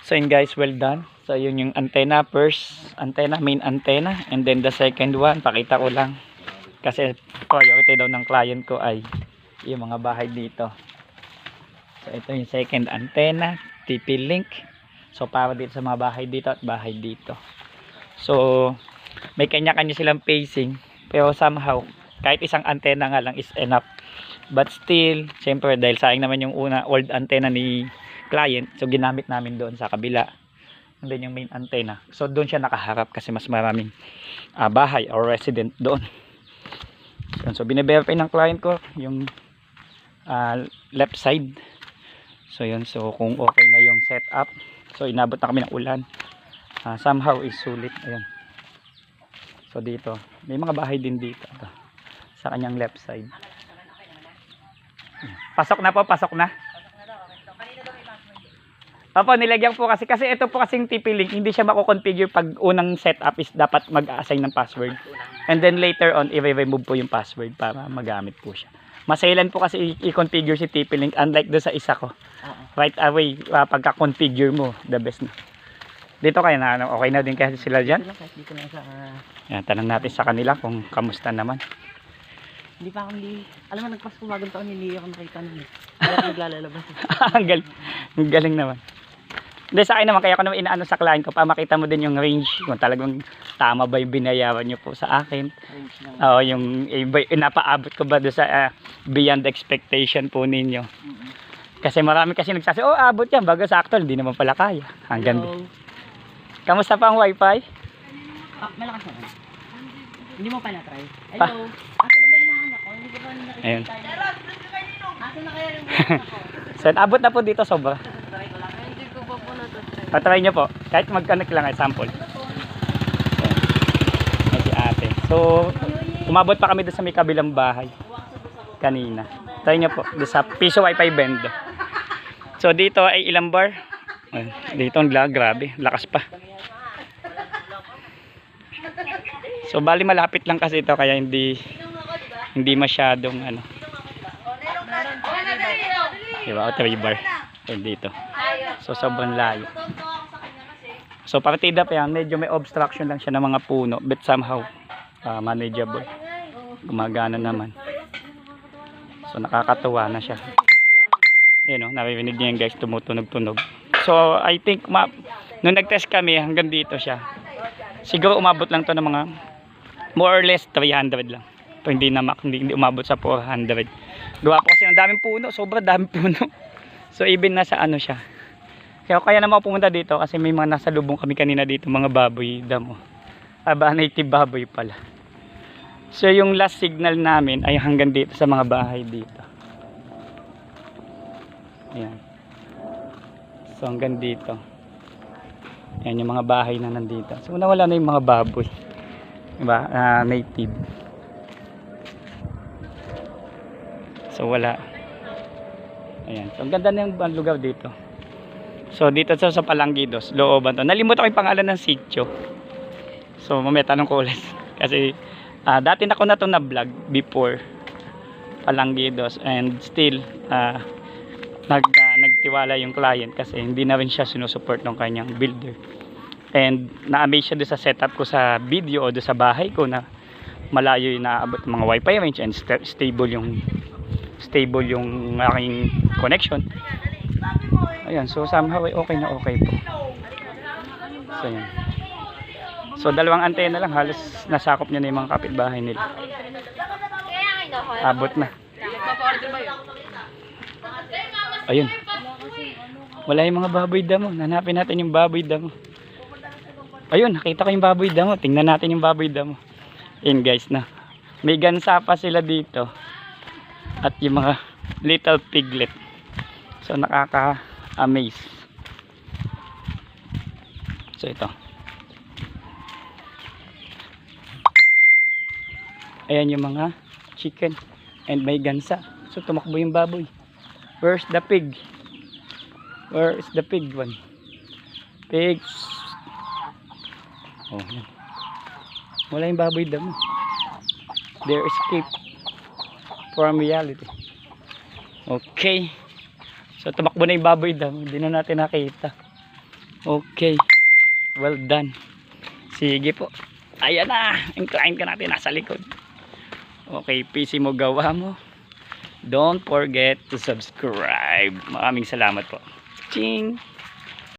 So yun guys, well done. So yun yung antenna, first antenna, main antenna, and then the second one, pakita ko lang. Kasi priority daw ng client ko ay yung mga bahay dito. So ito yung second antenna, TP-Link. So para dito sa mga bahay dito at bahay dito. So may kanya-kanya silang pacing, pero somehow kahit isang antenna nga lang is enough. But still, syempre dahil sayang naman yung old antenna ni client, so ginamit namin doon sa kabila. And then yung main antenna, so doon siya nakaharap kasi mas maraming bahay or resident doon. So bine-verify ng client ko yung left side. So yun, so kung okay na yung setup, so inabot na kami ng ulan, somehow is sulit. Ayun, so dito may mga bahay din dito sa kanyang left side. Pasok na po, pasok na. Opo, nilagyan po kasi ito po kasing TP-Link, hindi siya mako-configure pag unang setup is dapat mag-assign ng password. And then later on, i-remove po yung password para magamit po siya. Masailan po kasi i-configure si TP-Link, unlike doon sa isa ko. Right away, pagka-configure mo, the best na. Dito kayo na, okay na din kasi sila dyan. Yan, tanong natin sa kanila kung kamusta naman. Hindi pa ako alam mo, nagpasko bagong taon, hindi ako nakita nun. Kaya naglalabas. Ang galing naman. Hindi, sa akin naman, kaya ko naman inaano sa client ko para makita mo din yung range, kung talagang tama ba yung binayaran nyo po sa akin. Oo, yung inapaabot ko ba doon sa beyond expectation po ninyo. Kasi marami kasi nagsasabi, oh abot yan, bago sa actual, hindi naman pala kaya. Hanggang din. Kamusta pa ang wifi? Malakas naman. Hindi mo pa na-try. Hello. Asa na ba yung anak ko? Hindi ko pa nakikita. Ayun. Asa na kaya yung anak ko? So, abot na po dito sobra. Hindi ko pa po na-try. Patry nyo po. Kahit mag-connect lang ay sample. Ay si ate. So, umabot pa kami doon sa may kabilang bahay. Kanina. Try nyo po. Doon sa piso wifi bend. So, dito ay ilang bar. Ayun. Dito ang grabe. Lakas pa. So bali malapit lang kasi ito kaya hindi masyadong ano. Diba? O 3 bar. Ayun dito. So sobrang layo. So partida pa yan. Medyo may obstruction lang siya ng mga puno. But somehow manageable. Gumagana naman. So nakakatuwa na siya. Ayun o. Naririnig niyo yan guys. Tumutunog-tunog. So I think nung nag-test kami hanggang dito siya. Siguro umabot lang to ng mga more or less 300 lang. Ito hindi umabot sa 400. Gawa po kasi ng daming puno, sobrang daming puno. So even nasa ano siya. Kaya naman pumunta dito kasi may mga nasa lubong kami kanina dito, mga baboy damo. Native baboy pala. So yung last signal namin ay hanggang dito sa mga bahay dito. Ayan. So hanggang dito. Ayan yung mga bahay na nandito. So nawala na yung mga baboy. Diba? Native. So wala. Ayan. So ang ganda na yung lugar dito. So dito sa Palangidos, looban to. Nalimutan ko yung pangalan ng sitio. So mamaya tanong ko ulit. Kasi dati na ko na to na vlog before Palangidos, and still nagtiwala yung client kasi hindi na rin siya sinusupport ng kanyang builder. And na-amaze siya doon sa setup ko sa video o doon sa bahay ko na malayo yung naabot mga wifi range and stable yung aking connection. Ayan, so somehow okay na okay po. So yan. So dalawang antena lang, halos nasakop niya na yung mga kapitbahay nila. Abot na. Ayun. Wala yung mga baboy damo. Hanapin natin yung baboy damo. Ayun, nakita ko yung baboy damo. Tingnan natin yung baboy damo. Ayun guys na. May gansa pa sila dito. At yung mga little piglet. So nakaka-amaze. So ito. Ayan yung mga chicken. And may gansa. So tumakbo yung baboy. Where's the pig? Where is the pig one? Pigs. Oh, yan. Wala yung baboy damo. They escape from reality. Okay. So tumakbo na yung baboy damo. Hindi na natin nakita. Okay. Well done. Sige po. Ayan na. Yung client ka natin nasa likod. Okay, PC mo, gawa mo. Don't forget to subscribe. Maraming salamat po. Ching!